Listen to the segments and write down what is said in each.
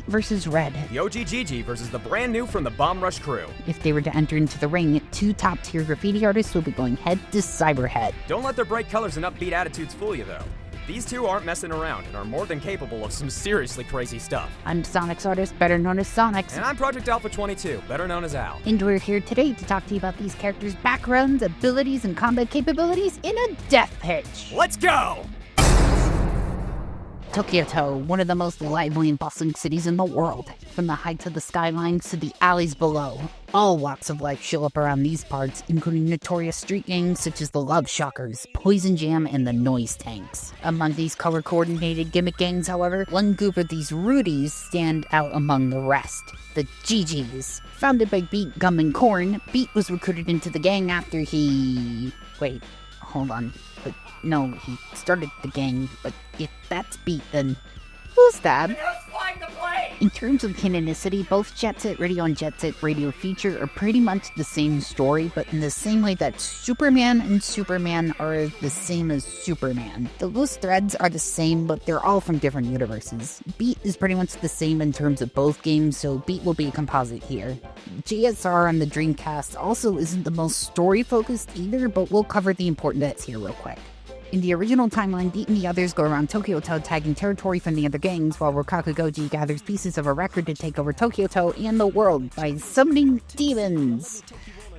versus Red. The OG GG versus the brand new from the Bomb Rush crew. If they were to enter into the ring, 2 top-tier graffiti artists will be going head to Cyberhead. Don't let their bright colors and upbeat attitudes fool you, though. These two aren't messing around and are more than capable of some seriously crazy stuff. I'm SonixArtist, better known as Sonix. And I'm Project Alpha 22, better known as Al. And we're here today to talk to you about these characters' backgrounds, abilities, and combat capabilities in a death pitch. Let's go! Tokyo, one of the most lively and bustling cities in the world. From the heights of the skylines to the alleys below. All walks of life show up around these parts, including notorious street gangs such as the Love Shockers, Poison Jam, and the Noise Tanks. Among these color-coordinated gimmick gangs, however, one group of these rudies stand out among the rest. The GGs. Founded by Beat, Gum, and Corn, Beat was recruited into the gang after he... Wait, hold on. But no, he started the gang, but if that's Beat, then who's that? In terms of canonicity, both Jet Set Radio and Jet Set Radio Feature are pretty much the same story, but in the same way that Superman and Superman are the same as Superman. The loose threads are the same, but they're all from different universes. Beat is pretty much the same in terms of both games, so Beat will be a composite here. JSR on the Dreamcast also isn't the most story-focused either, but we'll cover the important bits here real quick. In the original timeline, Beat and the others go around Tokyo tagging territory from the other gangs, while Rokaku Goji gathers pieces of a record to take over Tokyo and the world by summoning demons.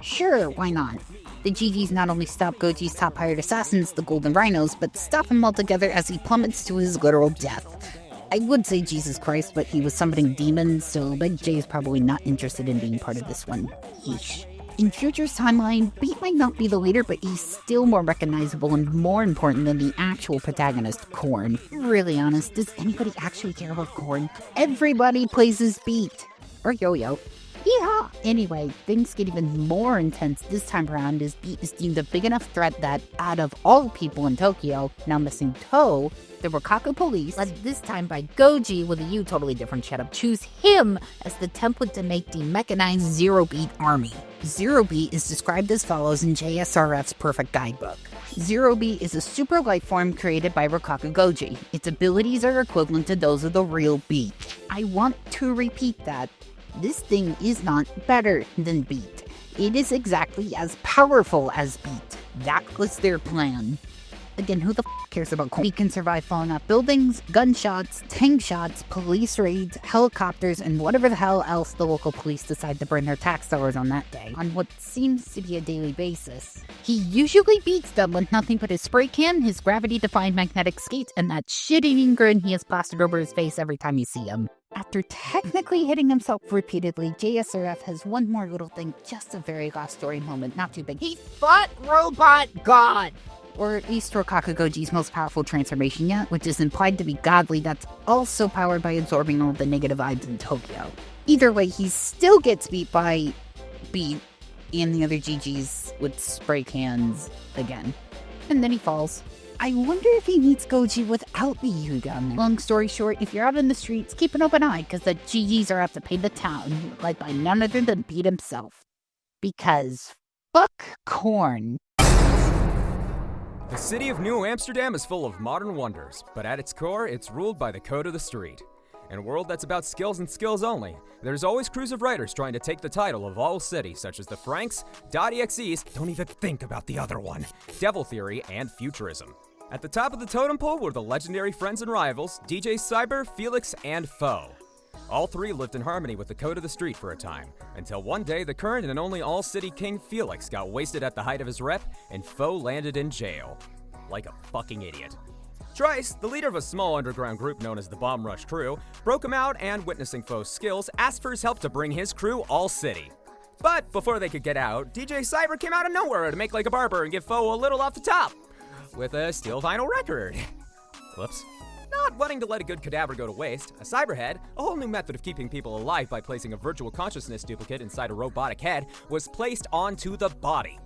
Sure, why not? The GGs not only stop Goji's top hired assassins, the Golden Rhinos, but stop him altogether as he plummets to his literal death. I would say Jesus Christ, but he was summoning demons, so Big J is probably not interested in being part of this one. Yeesh. In Future's timeline, Beat might not be the leader, but he's still more recognizable and more important than the actual protagonist, Corn. Really honest, does anybody actually care about Corn? Everybody plays as Beat. Or Yo-Yo. Yeehaw! Anyway, things get even more intense this time around as Beat is deemed a big enough threat that, out of all people in Tokyo, now missing Toe, the Rokaku police, led this time by Goji with a totally different setup, choose him as the template to make the mechanized Zero Beat army. Zero Beat is described as follows in JSRF's Perfect Guidebook. Zero Beat is a super life form created by Rokaku Goji. Its abilities are equivalent to those of the real Beat. I want to repeat that. This thing is not better than Beat. It is exactly as powerful as Beat. That was their plan. Again, who the f cares about Corn? Beat can survive falling off buildings, gunshots, tank shots, police raids, helicopters, and whatever the hell else the local police decide to burn their tax dollars on that day, on what seems to be a daily basis. He usually beats them with nothing but his spray can, his gravity-defying magnetic skates, and that shit-eating grin he has plastered over his face every time you see him. After technically hitting himself repeatedly, JSRF has one more little thing, just a very last story moment, not too big. He fought Robot God! Or at least Rokaku Goji's most powerful transformation yet, which is implied to be godly, that's also powered by absorbing all the negative vibes in Tokyo. Either way, he still gets beat by Beat and the other GGs with spray cans again. And then he falls. I wonder if he meets Goji without the U-gun. Long story short, if you're out in the streets, keep an open eye, because the GGs are out to pay the town, led by none other than Beat himself. Because fuck Corn. The city of New Amsterdam is full of modern wonders, but at its core, it's ruled by the code of the street. In a world that's about skills and skills only, there's always crews of writers trying to take the title of all cities, such as the Franks, .exes, don't even think about the other one, Devil Theory, and Futurism. At the top of the totem pole were the legendary friends and rivals, DJ Cyber, Felix, and Foe. All three lived in harmony with the code of the street for a time, until one day the current and only all-city king Felix got wasted at the height of his rep, and Foe landed in jail. Like a fucking idiot. Trice, the leader of a small underground group known as the Bomb Rush crew, broke him out and, witnessing Foe's skills, asked for his help to bring his crew all-city. But before they could get out, DJ Cyber came out of nowhere to make like a barber and give Foe a little off the top, with a steel vinyl record. Whoops. Not wanting to let a good cadaver go to waste, a cyberhead, a whole new method of keeping people alive by placing a virtual consciousness duplicate inside a robotic head, was placed onto the body.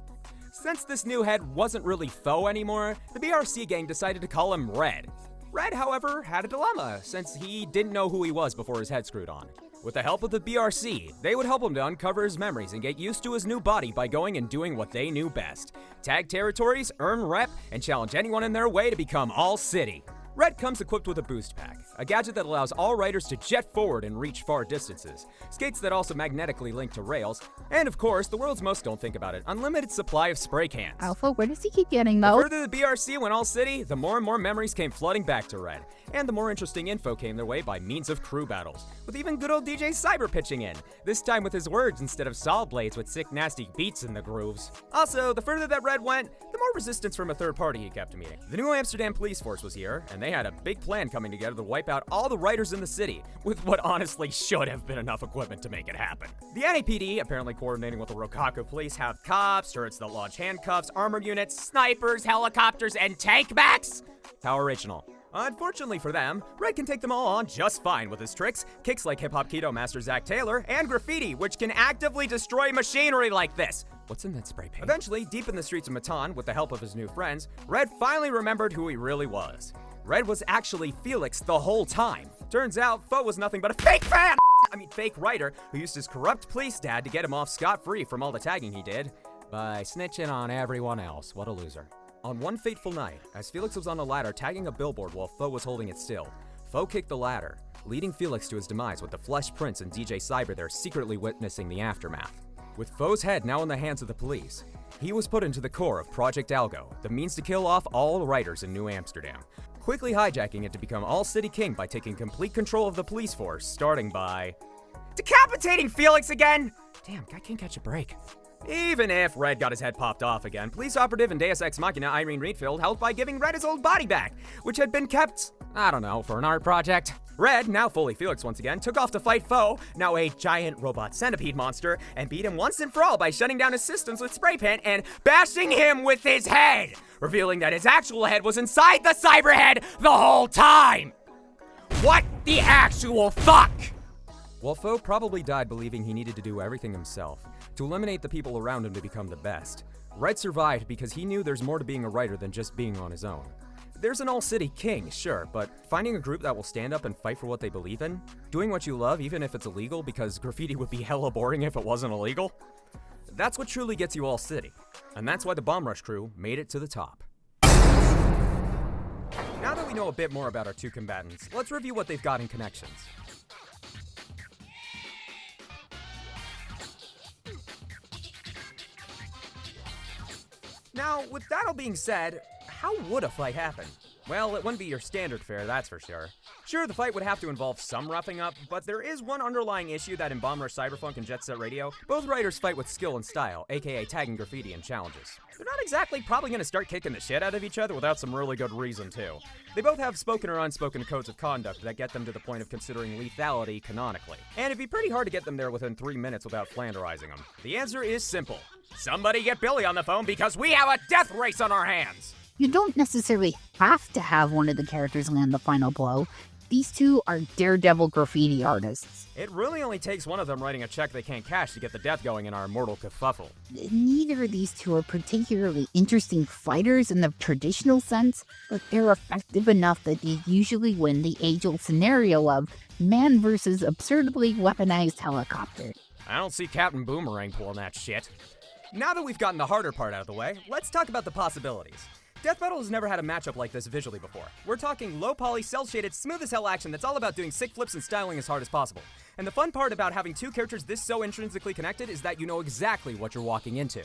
Since this new head wasn't really Foe anymore, the BRC gang decided to call him Red. Red, however, had a dilemma, since he didn't know who he was before his head screwed on. With the help of the BRC, they would help him to uncover his memories and get used to his new body by going and doing what they knew best. Tag territories, earn rep, and challenge anyone in their way to become all-city. Red comes equipped with a boost pack, a gadget that allows all riders to jet forward and reach far distances, skates that also magnetically link to rails, and of course, the world's most don't think about it, unlimited supply of spray cans. Alpha, where does he keep getting The those? further the BRC went all city, the more and more memories came flooding back to Red, and the more interesting info came their way by means of crew battles, with even good old DJ Cyber pitching in, this time with his words instead of saw blades with sick nasty beats in the grooves. Also, the further that Red went, the more resistance from a third party he kept meeting. The New Amsterdam police force was here, and they had a big plan coming together to wipe out all the riders in the city, with what honestly should have been enough equipment to make it happen. The NAPD, apparently coordinating with the Rokaku police, have cops, turrets that launch handcuffs, armored units, snipers, helicopters, and tank mechs. How original. Unfortunately for them, Red can take them all on just fine with his tricks, kicks like hip-hop keto master Zach Taylor, and graffiti, which can actively destroy machinery like this. What's in that spray paint? Eventually, deep in the streets of Matan, with the help of his new friends, Red finally remembered who he really was. Red was actually Felix the whole time. Turns out, Foe was nothing but a fake writer who used his corrupt police dad to get him off scot-free from all the tagging he did by snitching on everyone else. What a loser. On one fateful night, as Felix was on a ladder tagging a billboard while Foe was holding it still, Foe kicked the ladder, leading Felix to his demise with the Flesh Prince and DJ Cyber there secretly witnessing the aftermath. With Foe's head now in the hands of the police, he was put into the core of Project Algo, the means to kill off all writers in New Amsterdam, quickly hijacking it to become all-city king by taking complete control of the police force, starting by decapitating Felix again! Damn, guy can't catch a break. Even if Red got his head popped off again, police operative and Deus Ex Machina Irene Reedfield helped by giving Red his old body back, which had been kept, I don't know, for an art project. Red, now fully Felix once again, took off to fight Foe, now a giant robot centipede monster, and beat him once and for all by shutting down his systems with spray paint and bashing him with his head, revealing that his actual head was inside the cyber head the whole time! What the actual fuck? Well, Foe probably died believing he needed to do everything himself, to eliminate the people around him to become the best. Red survived because he knew there's more to being a writer than just being on his own. There's an all-city king, sure, but finding a group that will stand up and fight for what they believe in, doing what you love even if it's illegal because graffiti would be hella boring if it wasn't illegal, that's what truly gets you all-city. And that's why the Bomb Rush crew made it to the top. Now that we know a bit more about our two combatants, let's review what they've got in connections. Now, with that all being said, how would a fight happen? Well, it wouldn't be your standard fare, that's for sure. Sure, the fight would have to involve some roughing up, but there is one underlying issue that in Bomb Rush Cyberfunk and Jet Set Radio, both writers fight with skill and style, aka tagging graffiti and challenges. They're not exactly probably gonna start kicking the shit out of each other without some really good reason too. They both have spoken or unspoken codes of conduct that get them to the point of considering lethality canonically. And it'd be pretty hard to get them there within 3 minutes without flanderizing them. The answer is simple. Somebody get Billy on the phone because we have a death race on our hands! You don't necessarily have to have one of the characters land the final blow. These two are daredevil graffiti artists. It really only takes one of them writing a check they can't cash to get the death going in our immortal kerfuffle. Neither of these two are particularly interesting fighters in the traditional sense, but they're effective enough that they usually win the age-old scenario of man versus absurdly weaponized helicopter. I don't see Captain Boomerang pulling that shit. Now that we've gotten the harder part out of the way, let's talk about the possibilities. Death Battle has never had a matchup like this visually before. We're talking low-poly, cel-shaded, smooth-as-hell action that's all about doing sick flips and styling as hard as possible. And the fun part about having two characters this so intrinsically connected is that you know exactly what you're walking into.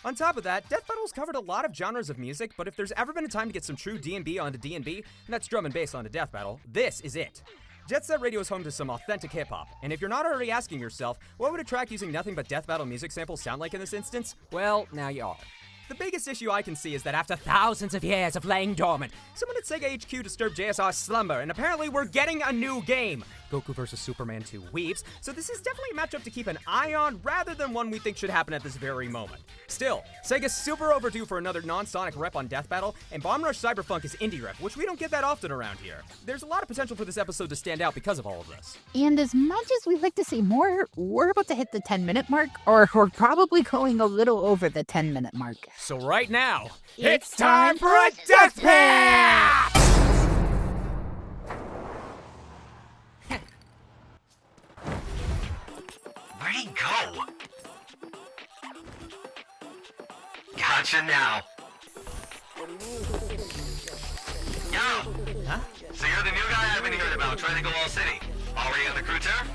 On top of that, Death Battle's covered a lot of genres of music, but if there's ever been a time to get some true D&B onto D&B, and that's drum and bass onto Death Battle, this is it. Jet Set Radio is home to some authentic hip-hop, and if you're not already asking yourself, what would a track using nothing but Death Battle music samples sound like in this instance? Well, now you are. The biggest issue I can see is that after thousands of years of laying dormant, someone at Sega HQ disturbed JSR's slumber, and apparently we're getting a new game. Goku vs. Superman 2 Weaves, so this is definitely a matchup to keep an eye on rather than one we think should happen at this very moment. Still, Sega's super overdue for another non-Sonic rep on Death Battle, and Bomb Rush Cyberfunk is indie rep, which we don't get that often around here. There's a lot of potential for this episode to stand out because of all of this. And as much as we'd like to say more, we're about to hit the 10-minute mark, or we're probably going a little over the 10-minute mark. So right now, it's time for a death pass! Where'd he go? Gotcha now. Yo! Huh? trying to go all city. Already on the crew turf?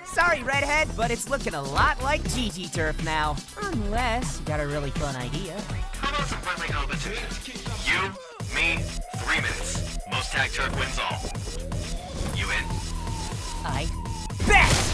Sorry, Redhead, but it's looking a lot like GG Turf now. Unless you got a really fun idea. How about some friendly competition? You, me, 3 minutes. Most tag turf wins all. You in? I bet!